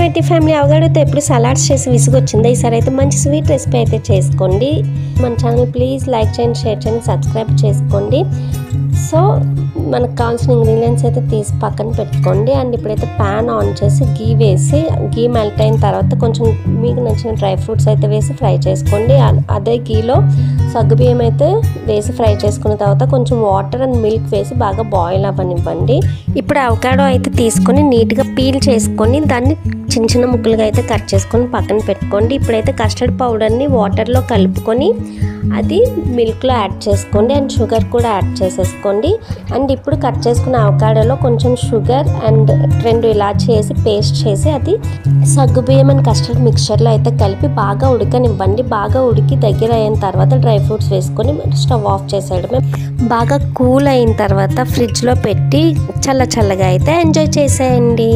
My tea family, అవగాడితో ఎప్పుడు salads చేసి విసుగొచ్చిందా? ఈసారి అయితే మంచి స్వీట్ రెసిపీ అయితే చేసుకోండి. మన ఛానల్ ప్లీజ్ లైక్ చేయండి, షేర్ చేయండి, సబ్స్క్రైబ్ చేసుకోండి. సో మనకు కావాల్సిన ఇంగ్రీడియంట్స్ అయితే తీసి పక్కన పెట్టుకోండి. అండ్ ఇప్పుడైతే ప్యాన్ ఆన్ చేసి గీ వేసి, గీ మెల్ట్ అయిన తర్వాత కొంచెం మీకు నచ్చిన డ్రై ఫ్రూట్స్ అయితే వేసి ఫ్రై చేసుకోండి. అదే గీలో సగ్గుబియ్యం అయితే వేసి ఫ్రై చేసుకున్న తర్వాత కొంచెం వాటర్ అండ్ మిల్క్ వేసి బాగా బాయిల్ అవ్వనివ్వండి. ఇప్పుడు అవకాడో అయితే తీసుకొని నీట్గా పీల్ చేసుకొని దాన్ని చిన్న చిన్న ముక్కలుగా అయితే కట్ చేసుకొని పక్కన పెట్టుకోండి. ఇప్పుడైతే కస్టర్డ్ పౌడర్ని వాటర్లో కలుపుకొని అది మిల్క్లో యాడ్ చేసుకోండి. అండ్ షుగర్ కూడా యాడ్ చేసేసుకోండి. అండ్ ఇప్పుడు కట్ చేసుకున్న అవకాడోలో కొంచెం షుగర్ అండ్ 2 ఇలాచీ వేసి పేస్ట్ చేసి అది సగ్గుబియ్యం అండ్ కస్టర్డ్ మిక్చర్లో అయితే కలిపి బాగా ఉడకనివ్వండి. బాగా ఉడికి దగ్గర అయిన తర్వాత డ్రై ఫ్రూట్స్ వేసుకొని స్టవ్ ఆఫ్ చేసేయడమే. బాగా కూల్ అయిన తర్వాత ఫ్రిడ్జ్లో పెట్టి చల్లగా అయితే ఎంజాయ్ చేసేయండి.